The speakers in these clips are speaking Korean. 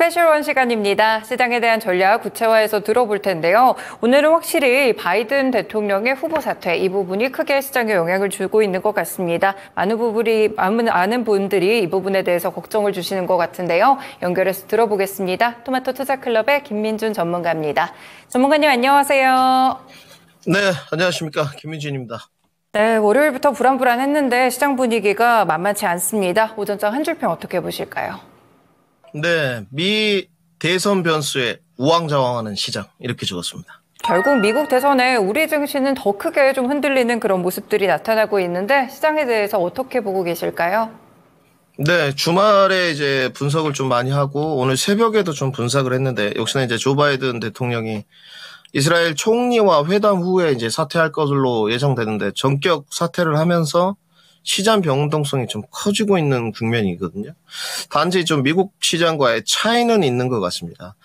스페셜1 시간입니다. 시장에 대한 전략 구체화해서 들어볼 텐데요. 오늘은 확실히 바이든 대통령의 후보 사퇴, 이 부분이 크게 시장에 영향을 주고 있는 것 같습니다. 많은 분들이 이 부분에 대해서 걱정을 주시는 것 같은데요. 연결해서 들어보겠습니다. 토마토 투자클럽의 김민준 전문가입니다. 전문가님 안녕하세요. 네, 안녕하십니까. 김민준입니다. 네, 월요일부터 불안불안했는데 시장 분위기가 만만치 않습니다. 오전장 한 줄평 어떻게 보실까요? 네, 미 대선 변수에 우왕좌왕하는 시장 이렇게 적었습니다. 결국 미국 대선에 우리 증시는 더 크게 좀 흔들리는 그런 모습들이 나타나고 있는데 시장에 대해서 어떻게 보고 계실까요? 네, 주말에 이제 분석을 좀 많이 하고 오늘 새벽에도 좀 분석을 했는데 역시나 이제 조 바이든 대통령이 이스라엘 총리와 회담 후에 이제 사퇴할 것으로 예정되는데 전격 사퇴를 하면서 시장 변동성이 좀 커지고 있는 국면이거든요. 단지 좀 미국 시장과의 차이는 있는 것 같습니다.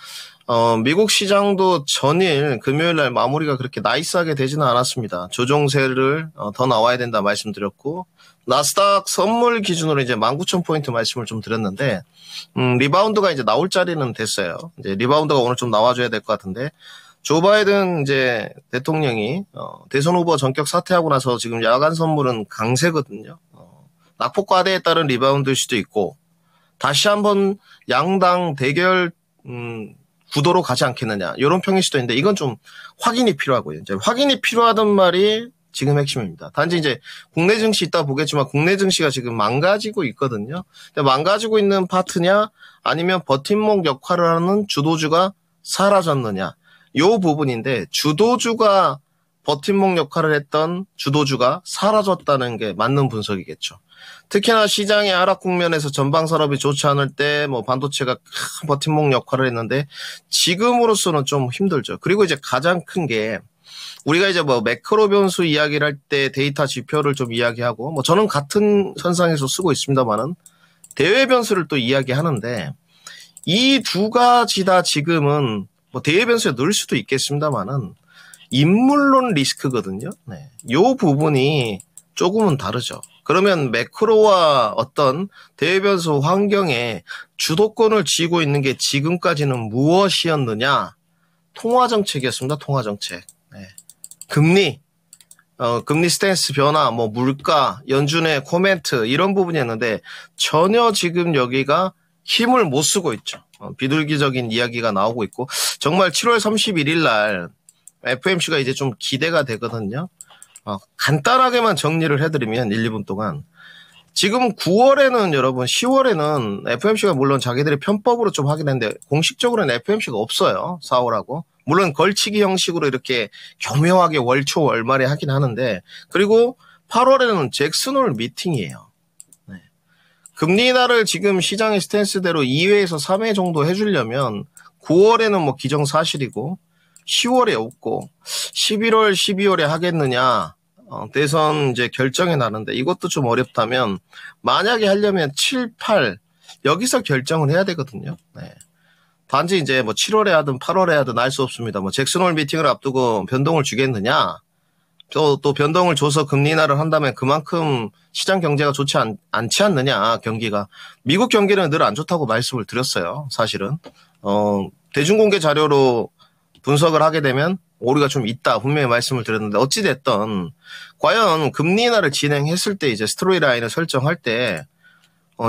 미국 시장도 전일 금요일 날 마무리가 그렇게 나이스하게 되지는 않았습니다. 조정세를 더 나와야 된다 말씀드렸고 나스닥 선물 기준으로 이제 19,000포인트 말씀을 좀 드렸는데 리바운드가 이제 나올 자리는 됐어요. 이제 리바운드가 오늘 좀 나와줘야 될 것 같은데 조 바이든 이제 대통령이 대선 후보 전격 사퇴하고 나서 지금 야간 선물은 강세거든요. 낙폭 과대에 따른 리바운드일 수도 있고 다시 한번 양당 대결 구도로 가지 않겠느냐 이런 평일 수도 있는데 이건 좀 확인이 필요하고요. 이제 확인이 필요하단 말이 지금 핵심입니다. 단지 이제 국내 증시 이따 보겠지만 국내 증시가 지금 망가지고 있거든요. 근데 망가지고 있는 파트냐 아니면 버팀목 역할을 하는 주도주가 사라졌느냐 요 부분인데 주도주가 버팀목 역할을 했던 주도주가 사라졌다는 게 맞는 분석이겠죠. 특히나 시장의 하락 국면에서 전방 산업이 좋지 않을 때 뭐 반도체가 큰 버팀목 역할을 했는데 지금으로서는 좀 힘들죠. 그리고 이제 가장 큰 게 우리가 이제 뭐 매크로 변수 이야기를 할 때 데이터 지표를 좀 이야기하고 뭐 저는 같은 선상에서 쓰고 있습니다만은 대외 변수를 또 이야기하는데 이 두 가지 다 지금은 뭐 대외 변수에 넣을 수도 있겠습니다만은 인물론 리스크거든요. 네. 요 부분이 조금은 다르죠. 그러면 매크로와 어떤 대외 변수 환경에 주도권을 쥐고 있는 게 지금까지는 무엇이었느냐? 통화 정책이었습니다. 통화 정책. 네. 금리 스탠스 변화, 뭐 물가, 연준의 코멘트 이런 부분이었는데 전혀 지금 여기가 힘을 못 쓰고 있죠. 비둘기적인 이야기가 나오고 있고 정말 7월 31일 날 FOMC가 이제 좀 기대가 되거든요. 간단하게만 정리를 해드리면 1, 2분 동안 지금 9월에는 여러분 10월에는 FOMC가 물론 자기들의 편법으로 좀 하긴 했는데 공식적으로는 FOMC가 없어요. 4월하고. 물론 걸치기 형식으로 이렇게 교묘하게 월초 월말에 하긴 하는데 그리고 8월에는 잭슨홀 미팅이에요. 네. 금리 인하를 지금 시장의 스탠스대로 2회에서 3회 정도 해주려면 9월에는 뭐 기정사실이고 10월에 없고 11월, 12월에 하겠느냐 대선 이제 결정이 나는데 이것도 좀 어렵다면 만약에 하려면 7, 8 여기서 결정을 해야 되거든요. 네. 단지 이제 뭐 7월에 하든 8월에 하든 알 수 없습니다. 뭐 잭슨홀 미팅을 앞두고 변동을 주겠느냐 또 변동을 줘서 금리 인하를 한다면 그만큼 시장 경제가 좋지 않지 않느냐 경기가 미국 경기는 늘 안 좋다고 말씀을 드렸어요. 사실은 대중공개 자료로 분석을 하게 되면 오류가 좀 있다 분명히 말씀을 드렸는데 어찌됐든 과연 금리 인하를 진행했을 때 이제 스토리 라인을 설정할 때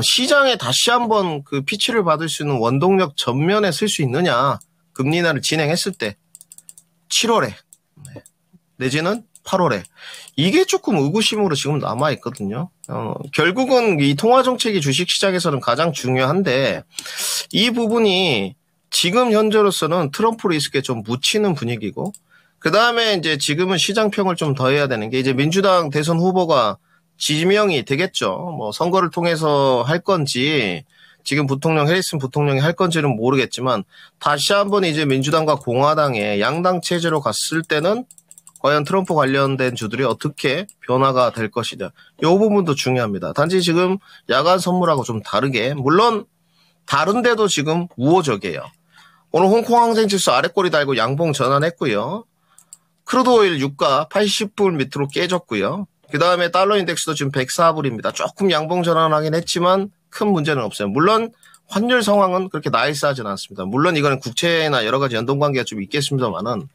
시장에 다시 한번 그 피치를 받을 수 있는 원동력 전면에 쓸 수 있느냐 금리 인하를 진행했을 때 7월에 내지는 8월에 이게 조금 의구심으로 지금 남아 있거든요. 결국은 이 통화 정책이 주식 시장에서는 가장 중요한데 이 부분이 지금 현재로서는 트럼프 리스크에 좀 묻히는 분위기고 그 다음에 이제 지금은 시장평을 좀 더 해야 되는 게 이제 민주당 대선 후보가 지명이 되겠죠. 뭐 선거를 통해서 할 건지 지금 해리슨 부통령이 할 건지는 모르겠지만 다시 한번 이제 민주당과 공화당의 양당 체제로 갔을 때는 과연 트럼프 관련된 주들이 어떻게 변화가 될 것이냐. 이 부분도 중요합니다. 단지 지금 야간 선물하고 좀 다르게 물론 다른데도 지금 우호적이에요. 오늘 홍콩 항생지수 아래꼬리 달고 양봉 전환했고요. 크루드 오일 유가 80불 밑으로 깨졌고요. 그 다음에 달러 인덱스도 지금 104불입니다. 조금 양봉 전환하긴 했지만 큰 문제는 없어요. 물론 환율 상황은 그렇게 나이스하진 않습니다. 물론 이거는 국채나 여러 가지 연동관계가 좀 있겠습니다만은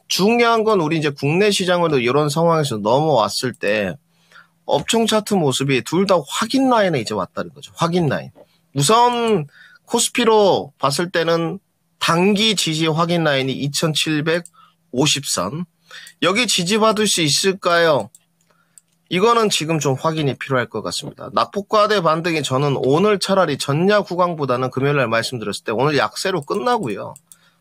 중요한 건 우리 이제 국내 시장으로 이런 상황에서 넘어왔을 때 업종 차트 모습이 둘 다 확인 라인에 이제 왔다는 거죠. 확인 라인. 우선 코스피로 봤을 때는 단기 지지 확인 라인이 2750선. 여기 지지받을 수 있을까요? 이거는 지금 좀 확인이 필요할 것 같습니다. 낙폭과대 반등이 저는 오늘 차라리 전야 구간보다는 금요일날 말씀드렸을 때 오늘 약세로 끝나고요.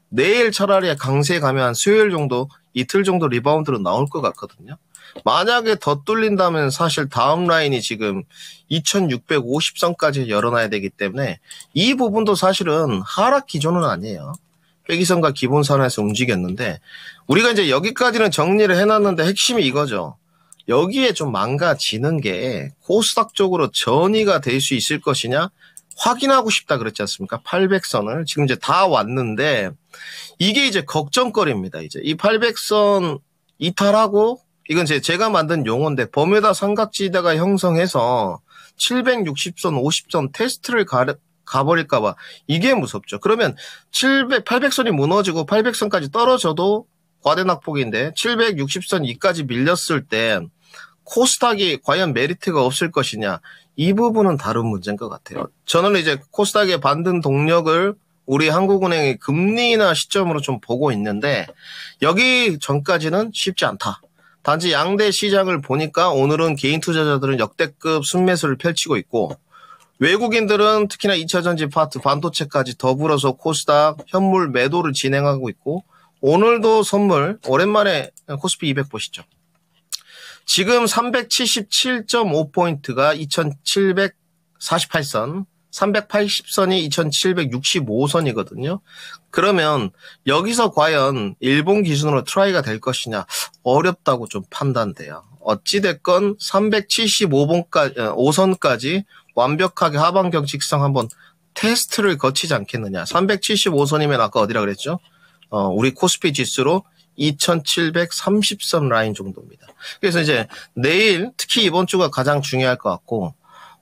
내일 차라리 강세 가면 한 수요일 정도, 이틀 정도 리바운드로 나올 것 같거든요. 만약에 더 뚫린다면 사실 다음 라인이 지금 2650선까지 열어놔야 되기 때문에 이 부분도 사실은 하락 기조는 아니에요. 회기선과 기본선에서 움직였는데 우리가 이제 여기까지는 정리를 해놨는데 핵심이 이거죠. 여기에 좀 망가지는 게 코스닥 쪽으로 전이가 될 수 있을 것이냐 확인하고 싶다 그랬지 않습니까? 800선을 지금 이제 다 왔는데 이게 이제 걱정거리입니다. 이제 이 800선 이탈하고 이건 제가 만든 용어인데 버뮤다 삼각지대가 형성해서 760선, 50선 테스트를 가버릴까봐 이게 무섭죠. 그러면 800선이 무너지고 800선까지 떨어져도 과대낙폭인데 760선 이까지 밀렸을 때 코스닥이 과연 메리트가 없을 것이냐 이 부분은 다른 문제인 것 같아요. 저는 이제 코스닥의 반등 동력을 우리 한국은행의 금리 인하 시점으로 좀 보고 있는데 여기 전까지는 쉽지 않다. 단지 양대 시장을 보니까 오늘은 개인 투자자들은 역대급 순매수를 펼치고 있고 외국인들은 특히나 2차전지 파트 반도체까지 더불어서 코스닥 현물 매도를 진행하고 있고 오늘도 선물 오랜만에 코스피 200 보시죠. 지금 377.5포인트가 2748선, 380선이 2765선이거든요. 그러면 여기서 과연 일본 기준으로 트라이가 될 것이냐 어렵다고 좀 판단돼요. 어찌됐건 375선까지 완벽하게 하반경 직상 한번 테스트를 거치지 않겠느냐. 375선이면 아까 어디라 그랬죠? 우리 코스피 지수로 2730선 라인 정도입니다. 그래서 이제 내일 특히 이번 주가 가장 중요할 것 같고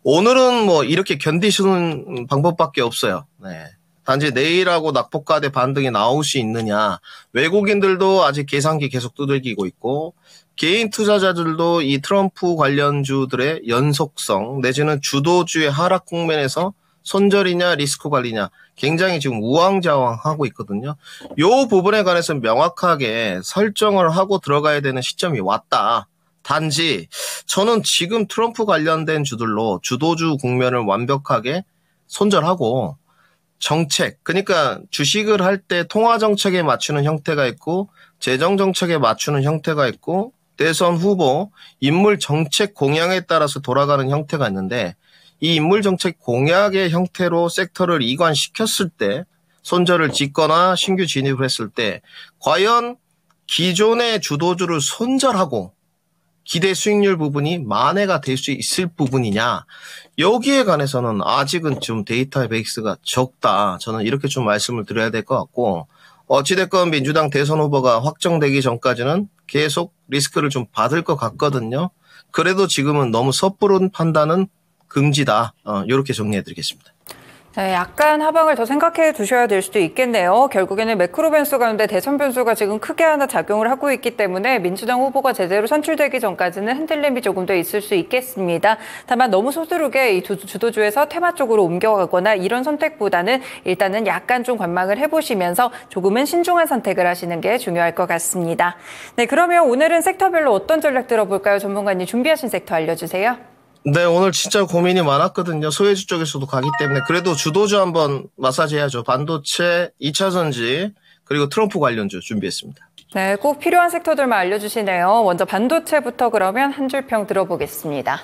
오늘은 뭐 이렇게 견디시는 방법밖에 없어요. 네. 단지 내일하고 낙폭과대 반등이 나올 수 있느냐. 외국인들도 아직 계산기 계속 두들기고 있고 개인 투자자들도 이 트럼프 관련주들의 연속성 내지는 주도주의 하락 국면에서 손절이냐 리스크 관리냐 굉장히 지금 우왕좌왕하고 있거든요. 이 부분에 관해서 명확하게 설정을 하고 들어가야 되는 시점이 왔다. 단지 저는 지금 트럼프 관련된 주들로 주도주 국면을 완벽하게 손절하고 정책, 그러니까 주식을 할 때 통화 정책에 맞추는 형태가 있고 재정 정책에 맞추는 형태가 있고 대선 후보 인물 정책 공약에 따라서 돌아가는 형태가 있는데 이 인물정책 공약의 형태로 섹터를 이관시켰을 때 손절을 짓거나 신규 진입을 했을 때 과연 기존의 주도주를 손절하고 기대 수익률 부분이 만회가 될 수 있을 부분이냐 여기에 관해서는 아직은 좀 데이터 베이스가 적다. 저는 이렇게 좀 말씀을 드려야 될 것 같고 어찌됐건 민주당 대선 후보가 확정되기 전까지는 계속 리스크를 좀 받을 것 같거든요. 그래도 지금은 너무 섣부른 판단은 금지다. 이렇게 정리해드리겠습니다. 네, 약간 하방을 더 생각해 두셔야 될 수도 있겠네요. 결국에는 매크로 변수 가운데 대선 변수가 지금 크게 하나 작용을 하고 있기 때문에 민주당 후보가 제대로 선출되기 전까지는 흔들림이 조금 더 있을 수 있겠습니다. 다만 너무 서두르게 이 주도주에서 테마 쪽으로 옮겨가거나 이런 선택보다는 일단은 약간 좀 관망을 해보시면서 조금은 신중한 선택을 하시는 게 중요할 것 같습니다. 네, 그러면 오늘은 섹터별로 어떤 전략 들어볼까요? 전문가님 준비하신 섹터 알려주세요. 네, 오늘 진짜 고민이 많았거든요. 소외주 쪽에서도 가기 때문에. 그래도 주도주 한번 마사지 해야죠. 반도체, 2차전지, 그리고 트럼프 관련주 준비했습니다. 네, 꼭 필요한 섹터들만 알려주시네요. 먼저 반도체부터 그러면 한 줄 평 들어보겠습니다.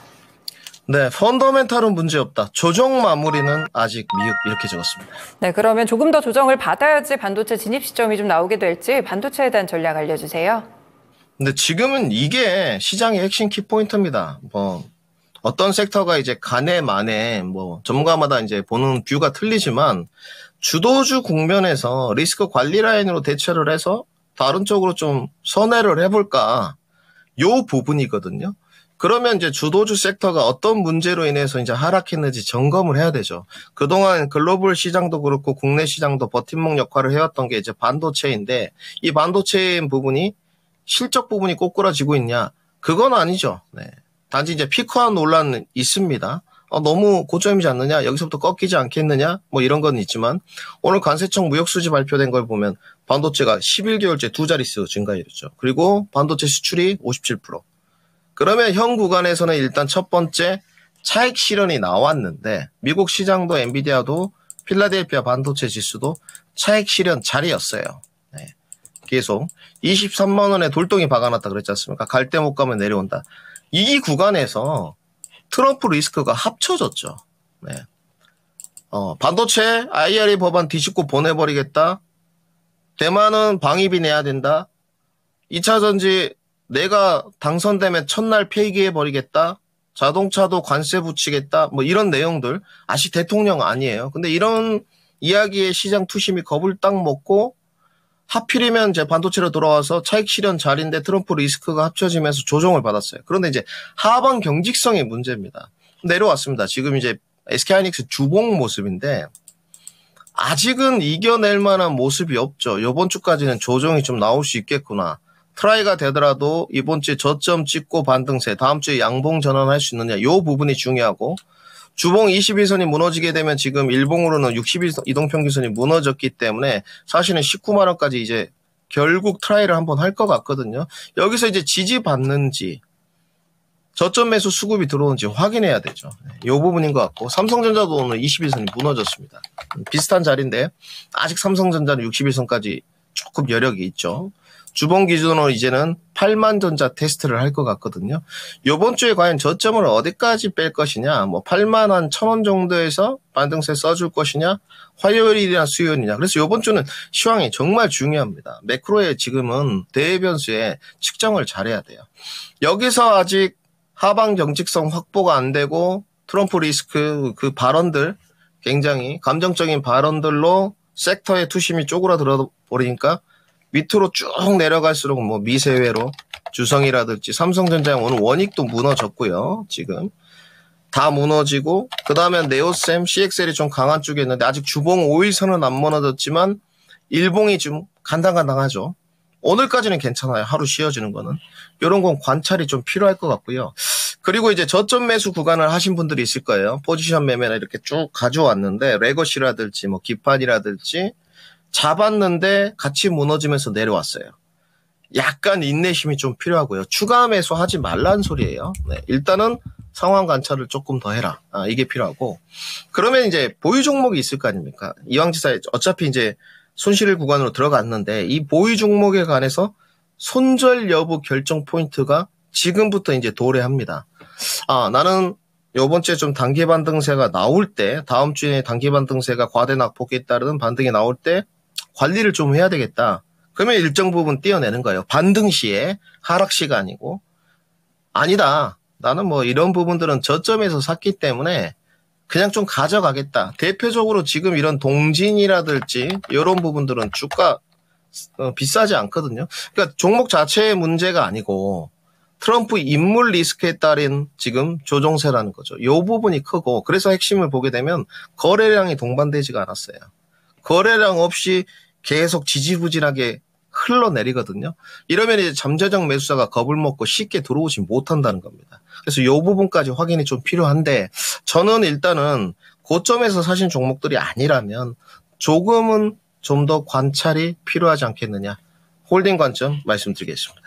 네, 펀더멘탈은 문제없다. 조정 마무리는 아직 미흡 이렇게 적었습니다. 네, 그러면 조금 더 조정을 받아야지 반도체 진입 시점이 좀 나오게 될지 반도체에 대한 전략 알려주세요. 근데 지금은 이게 시장의 핵심 키포인트입니다. 어떤 섹터가 이제 간에 만에 전문가마다 이제 보는 뷰가 틀리지만 주도주 국면에서 리스크 관리 라인으로 대처를 해서 다른 쪽으로 좀 선회를 해볼까 요 부분이거든요. 그러면 이제 주도주 섹터가 어떤 문제로 인해서 이제 하락했는지 점검을 해야 되죠. 그동안 글로벌 시장도 그렇고 국내 시장도 버팀목 역할을 해왔던 게 이제 반도체인데 이 반도체 부분이 실적 부분이 꼬꾸라지고 있냐? 그건 아니죠. 네. 단지 이제 피크아웃 논란은 있습니다. 너무 고점이지 않느냐? 여기서부터 꺾이지 않겠느냐? 뭐 이런 건 있지만 오늘 관세청 무역수지 발표된 걸 보면 반도체가 11개월째 두 자릿수 증가율이죠. 그리고 반도체 수출이 57%. 그러면 현 구간에서는 일단 첫 번째 차익 실현이 나왔는데 미국 시장도 엔비디아도 필라델피아 반도체 지수도 차익 실현 자리였어요. 네. 계속 23만 원에 돌덩이 박아놨다 그랬지 않습니까? 갈 데 못 가면 내려온다. 이 구간에서 트럼프 리스크가 합쳐졌죠. 네. 반도체 IRA 법안 뒤집고 보내버리겠다. 대만은 방위비 내야 된다. 2차 전지 내가 당선되면 첫날 폐기해버리겠다. 자동차도 관세 붙이겠다. 뭐 이런 내용들. 아직 대통령 아니에요. 근데 이런 이야기에 시장 투심이 겁을 딱 먹고 하필이면 이제 반도체로 돌아와서 차익 실현 자리인데 트럼프 리스크가 합쳐지면서 조정을 받았어요. 그런데 이제 하방 경직성의 문제입니다. 내려왔습니다. 지금 이제 SK하이닉스 주봉 모습인데 아직은 이겨낼 만한 모습이 없죠. 이번 주까지는 조정이 좀 나올 수 있겠구나. 트라이가 되더라도 이번 주에 저점 찍고 반등세, 다음 주에 양봉 전환할 수 있느냐. 이 부분이 중요하고 주봉 21선이 무너지게 되면 지금 일봉으로는 60일 이동평균선이 무너졌기 때문에 사실은 19만 원까지 이제 결국 트라이를 한번 할 것 같거든요. 여기서 이제 지지받는지 저점 매수 수급이 들어오는지 확인해야 되죠. 이 부분인 것 같고 삼성전자도 오늘 21선이 무너졌습니다. 비슷한 자리인데 아직 삼성전자는 61선까지 조금 여력이 있죠. 주봉 기준으로 이제는 8만 전자 테스트를 할 것 같거든요. 이번 주에 과연 저점을 어디까지 뺄 것이냐, 뭐 8만 한 1,000원 정도에서 반등세 써줄 것이냐, 화요일이나 수요일이냐. 그래서 이번 주는 시황이 정말 중요합니다. 매크로의 지금은 대변수에 측정을 잘해야 돼요. 여기서 아직 하방 경직성 확보가 안 되고 트럼프 리스크 그 발언들 굉장히 감정적인 발언들로 섹터의 투심이 쪼그라들어 버리니까 밑으로 쭉 내려갈수록 뭐 미세외로 주성이라든지 삼성전자 오늘 원익도 무너졌고요. 지금 다 무너지고 그 다음에 네오셈, CXL이 좀 강한 쪽에 있는데 아직 주봉 5일선은 안 무너졌지만 일봉이 좀 간당간당하죠. 오늘까지는 괜찮아요. 하루 쉬어지는 거는. 이런 건 관찰이 좀 필요할 것 같고요. 그리고 이제 저점 매수 구간을 하신 분들이 있을 거예요. 포지션 매매나 이렇게 쭉 가져왔는데 레거시라든지 뭐 기판이라든지 잡았는데 같이 무너지면서 내려왔어요. 약간 인내심이 좀 필요하고요. 추가 매수하지 말라는 소리예요. 네, 일단은 상황 관찰을 조금 더 해라. 이게 필요하고. 그러면 이제 보유 종목이 있을 거 아닙니까? 이왕지사에 어차피 이제 손실 구간으로 들어갔는데 이 보유 종목에 관해서 손절 여부 결정 포인트가 지금부터 이제 도래합니다. 나는 요번 주에 좀 단기 반등세가 나올 때, 다음 주에 단기 반등세가 과대 낙폭에 따르는 반등이 나올 때 관리를 좀 해야 되겠다. 그러면 일정 부분 떼어내는 거예요. 반등 시에 하락 시가 아니고. 아니다. 나는 뭐 이런 부분들은 저점에서 샀기 때문에 그냥 좀 가져가겠다. 대표적으로 지금 이런 동진이라든지 이런 부분들은 주가 비싸지 않거든요. 그러니까 종목 자체의 문제가 아니고 트럼프 인물 리스크에 따른 지금 조정세라는 거죠. 이 부분이 크고 그래서 핵심을 보게 되면 거래량이 동반되지가 않았어요. 거래량 없이 계속 지지부진하게 흘러내리거든요. 이러면 이제 잠재적 매수자가 겁을 먹고 쉽게 들어오지 못한다는 겁니다. 그래서 이 부분까지 확인이 좀 필요한데 저는 일단은 고점에서 사신 종목들이 아니라면 조금은 좀 더 관찰이 필요하지 않겠느냐. 홀딩 관점 말씀드리겠습니다.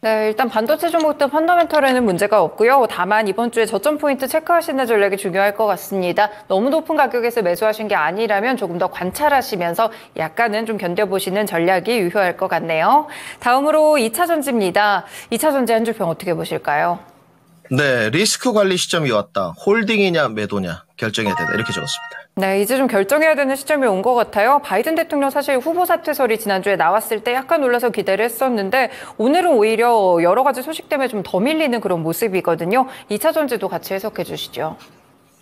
네, 일단 반도체 종목들 펀더멘털에는 문제가 없고요. 다만 이번 주에 저점 포인트 체크하시는 전략이 중요할 것 같습니다. 너무 높은 가격에서 매수하신 게 아니라면 조금 더 관찰하시면서 약간은 좀 견뎌보시는 전략이 유효할 것 같네요. 다음으로 2차 전지입니다. 2차 전지 한 주 평 어떻게 보실까요? 네, 리스크 관리 시점이 왔다. 홀딩이냐 매도냐 결정해야 된다. 이렇게 적었습니다. 네, 이제 좀 결정해야 되는 시점이 온 것 같아요. 바이든 대통령 사실 후보 사퇴설이 지난주에 나왔을 때 약간 놀라서 기대를 했었는데 오늘은 오히려 여러 가지 소식 때문에 좀 더 밀리는 그런 모습이거든요. 2차 전지도 같이 해석해 주시죠.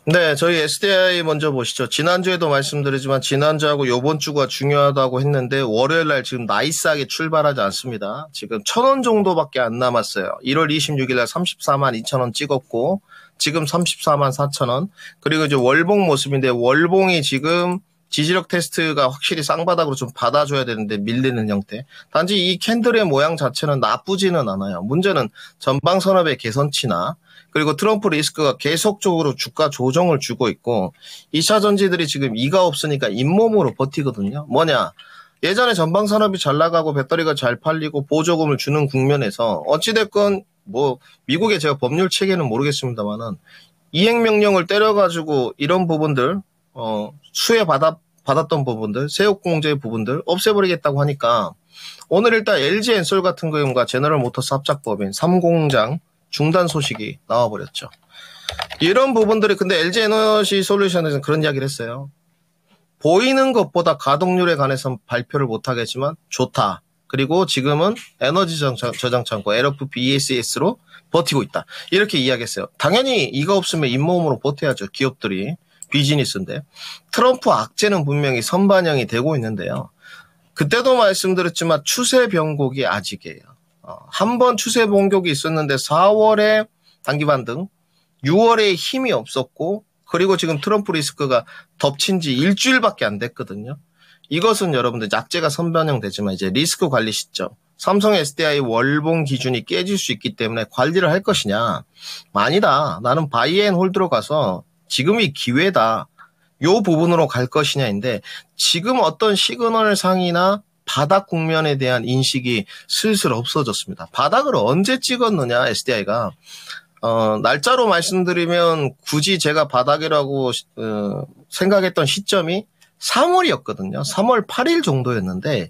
네, 저희 SDI 먼저 보시죠. 지난주에도 말씀드리지만 지난주하고 요번 주가 중요하다고 했는데 월요일 날 지금 나이스하게 출발하지 않습니다. 지금 1,000원 정도밖에 안 남았어요. 1월 26일 날 34만 2천원 찍었고 지금 34만 4천원. 그리고 이제 월봉 모습인데 월봉이 지금 지지력 테스트가 확실히 쌍바닥으로 좀 받아줘야 되는데 밀리는 형태. 단지 이 캔들의 모양 자체는 나쁘지는 않아요. 문제는 전방산업의 개선치나 그리고 트럼프 리스크가 계속적으로 주가 조정을 주고 있고 2차 전지들이 지금 이가 없으니까 잇몸으로 버티거든요. 뭐냐? 예전에 전방산업이 잘 나가고 배터리가 잘 팔리고 보조금을 주는 국면에서 어찌됐건 뭐 미국의 제가 법률 체계는 모르겠습니다만은 이행명령을 때려가지고 이런 부분들 수혜 받았던 부분들 세액공제 부분들 없애버리겠다고 하니까 오늘 일단 LG엔솔 같은 경우가 제너럴모터스 합작법인 3공장 중단 소식이 나와버렸죠. 이런 부분들이 근데 LG에너지 솔루션에서는 그런 이야기를 했어요. 보이는 것보다 가동률에 관해서는 발표를 못하겠지만 좋다. 그리고 지금은 에너지 저장 창고 LFP ESS로 버티고 있다. 이렇게 이야기했어요. 당연히 이거 없으면 잇몸으로 버텨야죠. 기업들이. 비즈니스인데. 트럼프 악재는 분명히 선반영이 되고 있는데요. 그때도 말씀드렸지만 추세 변곡이 아직이에요. 한 번 추세 변곡이 있었는데 4월에 단기 반등, 6월에 힘이 없었고 그리고 지금 트럼프 리스크가 덮친 지 일주일밖에 안 됐거든요. 이것은 여러분들 악재가 선반영되지만 이제 리스크 관리 시점, 삼성 SDI 월봉 기준이 깨질 수 있기 때문에 관리를 할 것이냐. 아니다. 나는 바이앤홀드로 가서 지금이 기회다. 요 부분으로 갈 것이냐인데 지금 어떤 시그널 상이나 바닥 국면에 대한 인식이 슬슬 없어졌습니다. 바닥을 언제 찍었느냐 SDI가 날짜로 말씀드리면 굳이 제가 바닥이라고 생각했던 시점이 3월이었거든요. 3월 8일 정도였는데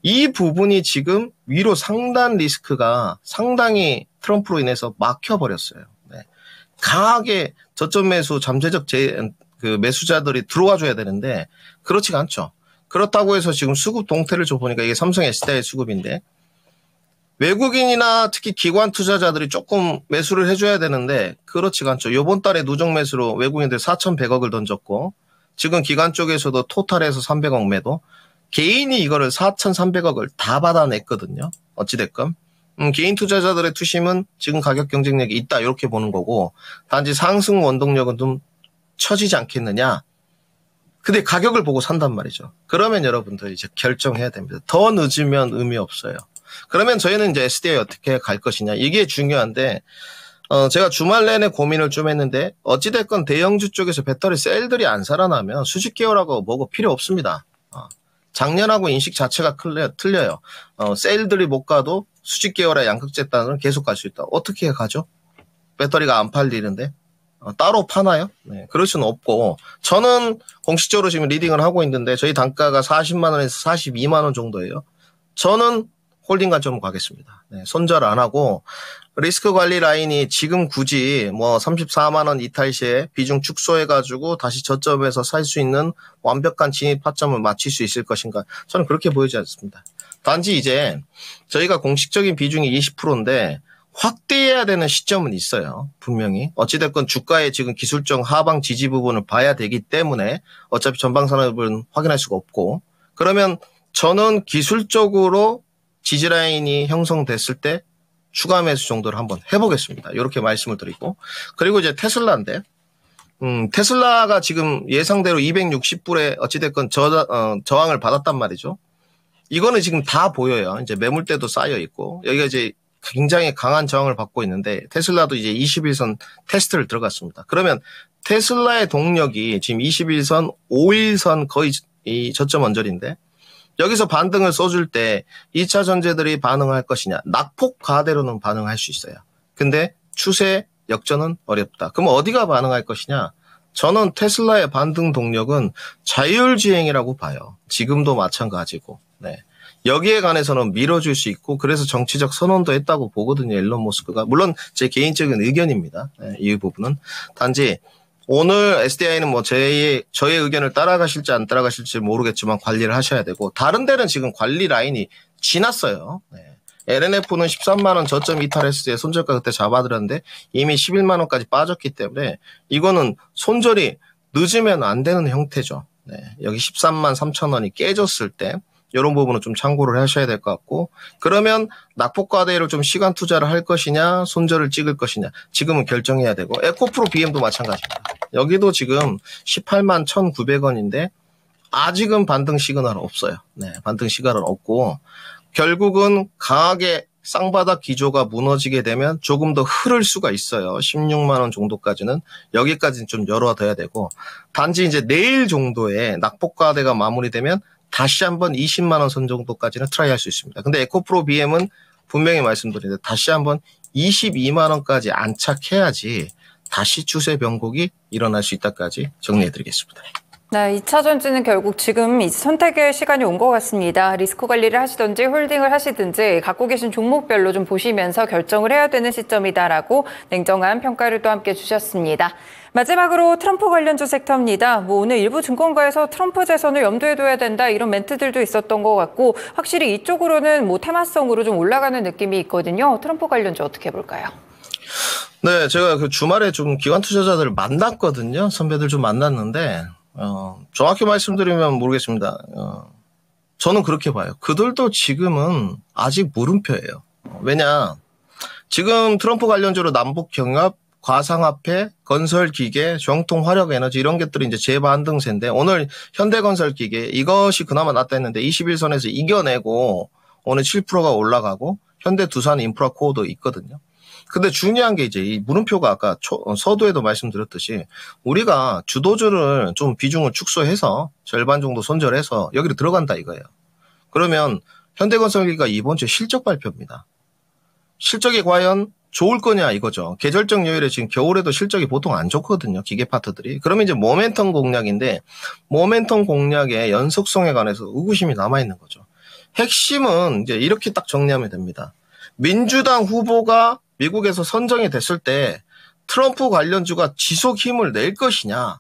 이 부분이 지금 위로 상단 리스크가 상당히 트럼프로 인해서 막혀버렸어요. 네. 강하게 저점 매수 잠재적 매수자들이 들어와 줘야 되는데 그렇지가 않죠. 그렇다고 해서 지금 수급 동태를 줘보니까 이게 삼성 SDI 수급인데 외국인이나 특히 기관 투자자들이 조금 매수를 해줘야 되는데 그렇지가 않죠. 이번 달에 누적 매수로 외국인들 4,100억을 던졌고 지금 기관 쪽에서도 토탈에서 300억 매도 개인이 이거를 4,300억을 다 받아냈거든요. 어찌됐건 개인 투자자들의 투심은 지금 가격 경쟁력이 있다 이렇게 보는 거고 단지 상승 원동력은 좀 처지지 않겠느냐. 근데 가격을 보고 산단 말이죠. 그러면 여러분들 이제 결정해야 됩니다. 더 늦으면 의미 없어요. 그러면 저희는 이제 SDI 어떻게 갈 것이냐. 이게 중요한데, 제가 주말 내내 고민을 좀 했는데, 어찌됐건 대형주 쪽에서 배터리 셀들이 안 살아나면 수직 계열하고 뭐고 필요 없습니다. 작년하고 인식 자체가 틀려요. 셀들이 못 가도 수직 계열의 양극재 단은 계속 갈 수 있다. 어떻게 가죠? 배터리가 안 팔리는데? 따로 파나요? 네, 그럴 수는 없고 저는 공식적으로 지금 리딩을 하고 있는데 저희 단가가 40만 원에서 42만 원 정도예요. 저는 홀딩 관점으로 가겠습니다. 네, 손절 안 하고 리스크 관리 라인이 지금 굳이 뭐 34만 원 이탈 시에 비중 축소해가지고 다시 저점에서 살 수 있는 완벽한 진입 타점을 맞출 수 있을 것인가? 저는 그렇게 보이지 않습니다. 단지 이제 저희가 공식적인 비중이 20%인데 확대해야 되는 시점은 있어요. 분명히. 어찌됐건 주가의 지금 기술적 하방 지지 부분을 봐야 되기 때문에 어차피 전방산업은 확인할 수가 없고 그러면 저는 기술적으로 지지라인이 형성됐을 때 추가 매수 정도를 한번 해보겠습니다. 이렇게 말씀을 드리고 그리고 이제 테슬라인데 테슬라가 지금 예상대로 260불에 어찌됐건 저항을 받았단 말이죠. 이거는 지금 다 보여요. 이제 매물대도 쌓여 있고 여기가 이제 굉장히 강한 저항을 받고 있는데 테슬라도 이제 21선 테스트를 들어갔습니다. 그러면 테슬라의 동력이 지금 21선, 5일선 거의 이 저점 언저리인데 여기서 반등을 써줄 때 2차 전지들이 반응할 것이냐. 낙폭 가대로는 반응할 수 있어요. 근데 추세 역전은 어렵다. 그럼 어디가 반응할 것이냐. 저는 테슬라의 반등 동력은 자율주행이라고 봐요. 지금도 마찬가지고. 네. 여기에 관해서는 밀어줄 수 있고 그래서 정치적 선언도 했다고 보거든요. 일론 머스크가. 물론 제 개인적인 의견입니다. 네, 이 부분은. 단지 오늘 SDI는 뭐 저의 의견을 따라가실지 안 따라가실지 모르겠지만 관리를 하셔야 되고 다른 데는 지금 관리 라인이 지났어요. 네. LNF는 13만 원 저점 이탈했을 때 손절가 그때 잡아드렸는데 이미 11만 원까지 빠졌기 때문에 이거는 손절이 늦으면 안 되는 형태죠. 네, 여기 13만 3천 원이 깨졌을 때 이런 부분은 좀 참고를 하셔야 될 것 같고, 그러면 낙폭과대를 좀 시간 투자를 할 것이냐 손절을 찍을 것이냐 지금은 결정해야 되고, 에코프로 BM도 마찬가지입니다. 여기도 지금 18만 1,900원인데 아직은 반등 시그널은 없어요. 네, 반등 시그널은 없고 결국은 강하게 쌍바닥 기조가 무너지게 되면 조금 더 흐를 수가 있어요. 16만 원 정도까지는, 여기까지는 좀 열어둬야 되고, 단지 이제 내일 정도에 낙폭과대가 마무리되면 다시 한번 20만 원 선 정도까지는 트라이 할 수 있습니다. 근데 에코프로 BM은 분명히 말씀드리는데 다시 한번 22만 원까지 안착해야지 다시 추세 변곡이 일어날 수 있다까지 정리해드리겠습니다. 네, 2차 전지는 결국 지금 이 선택의 시간이 온 것 같습니다. 리스크 관리를 하시든지 홀딩을 하시든지 갖고 계신 종목별로 좀 보시면서 결정을 해야 되는 시점이다라고 냉정한 평가를 또 함께 주셨습니다. 마지막으로 트럼프 관련주 섹터입니다. 오늘 일부 증권가에서 트럼프 재선을 염두에 둬야 된다 이런 멘트들도 있었던 것 같고, 확실히 이쪽으로는 테마성으로 좀 올라가는 느낌이 있거든요. 트럼프 관련주 어떻게 볼까요? 네, 제가 그 주말에 좀 기관 투자자들을 만났거든요. 선배들 좀 만났는데 정확히 말씀드리면 모르겠습니다. 저는 그렇게 봐요. 그들도 지금은 아직 물음표예요. 왜냐, 지금 트럼프 관련주로 남북 경협, 과상화폐, 건설기계, 정통 화력에너지 이런 것들이 이제 재반등세인데, 오늘 현대건설기계 이것이 그나마 낫다 했는데 21선에서 이겨내고 오늘 7%가 올라가고, 현대 두산 인프라 코어도 있거든요. 근데 중요한 게 이제 이 물음표가 아까 서두에도 말씀드렸듯이 우리가 주도주를 좀 비중을 축소해서 절반 정도 손절해서 여기로 들어간다 이거예요. 그러면 현대건설기가 이번 주에 실적 발표입니다. 실적이 과연 좋을 거냐 이거죠. 계절적 요일에 지금 겨울에도 실적이 보통 안 좋거든요. 기계 파트들이. 그러면 이제 모멘텀 공략인데, 모멘텀 공략의 연속성에 관해서 의구심이 남아있는 거죠. 핵심은 이제 이렇게 딱 정리하면 됩니다. 민주당 후보가 미국에서 선정이 됐을 때 트럼프 관련주가 지속 힘을 낼 것이냐,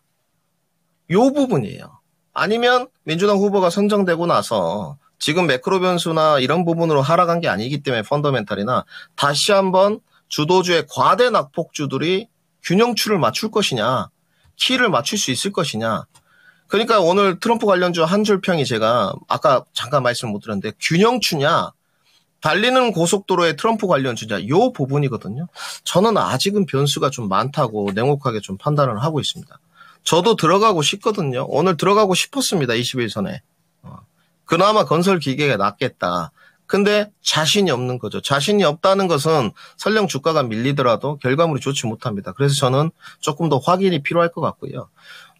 요 부분이에요. 아니면 민주당 후보가 선정되고 나서 지금 매크로 변수나 이런 부분으로 하락한 게 아니기 때문에 펀더멘탈이나 다시 한번 주도주의 과대 낙폭주들이 균형추를 맞출 것이냐, 키를 맞출 수 있을 것이냐. 그러니까 오늘 트럼프 관련주 한 줄 평이 제가 아까 잠깐 말씀 못 드렸는데, 균형추냐 달리는 고속도로의 트럼프 관련주냐, 요 부분이거든요. 저는 아직은 변수가 좀 많다고 냉혹하게 좀 판단을 하고 있습니다. 저도 들어가고 싶거든요. 오늘 들어가고 싶었습니다. 21선에. 그나마 건설 기계가 낫겠다. 근데 자신이 없는 거죠. 자신이 없다는 것은 설령 주가가 밀리더라도 결과물이 좋지 못합니다. 그래서 저는 조금 더 확인이 필요할 것 같고요.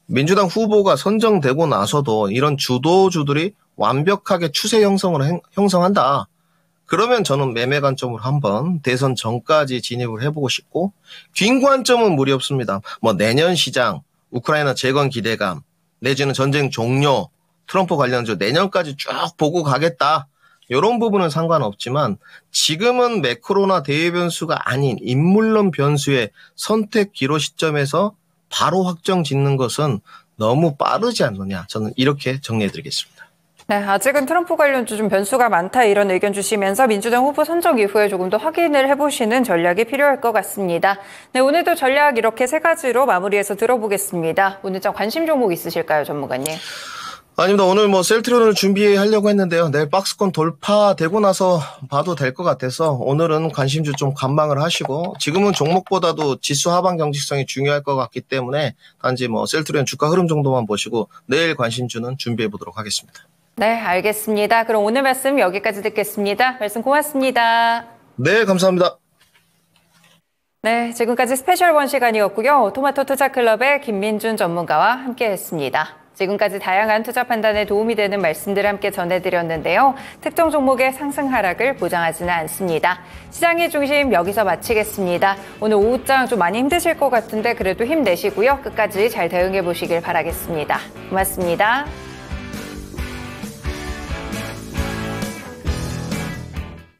민주당 후보가 선정되고 나서도 이런 주도주들이 완벽하게 추세 형성을 형성한다. 그러면 저는 매매 관점으로 한번 대선 전까지 진입을 해보고 싶고, 긴 관점은 무리 없습니다. 내년 시장, 우크라이나 재건 기대감, 내지는 전쟁 종료, 트럼프 관련주 내년까지 쭉 보고 가겠다. 이런 부분은 상관없지만 지금은 매크로나 대외 변수가 아닌 인물론 변수의 선택 기로 시점에서 바로 확정 짓는 것은 너무 빠르지 않느냐. 저는 이렇게 정리해드리겠습니다. 네, 아직은 트럼프 관련주 좀 변수가 많다 이런 의견 주시면서 민주당 후보 선정 이후에 조금 더 확인을 해보시는 전략이 필요할 것 같습니다. 네, 오늘도 전략 이렇게 세 가지로 마무리해서 들어보겠습니다. 오늘 좀 관심 종목 있으실까요, 전문가님? 아닙니다. 오늘 셀트리온을 준비하려고 했는데요. 내일 박스권 돌파되고 나서 봐도 될 것 같아서 오늘은 관심주 좀 관망을 하시고, 지금은 종목보다도 지수 하방 경직성이 중요할 것 같기 때문에 단지 셀트리온 주가 흐름 정도만 보시고 내일 관심주는 준비해 보도록 하겠습니다. 네, 알겠습니다. 그럼 오늘 말씀 여기까지 듣겠습니다. 말씀 고맙습니다. 네, 감사합니다. 네, 지금까지 스페셜1 시간이었고요. 토마토 투자클럽의 김민준 전문가와 함께했습니다. 지금까지 다양한 투자 판단에 도움이 되는 말씀들 함께 전해드렸는데요. 특정 종목의 상승 하락을 보장하지는 않습니다. 시장의 중심 여기서 마치겠습니다. 오늘 오후장 좀 많이 힘드실 것 같은데 그래도 힘내시고요. 끝까지 잘 대응해 보시길 바라겠습니다. 고맙습니다.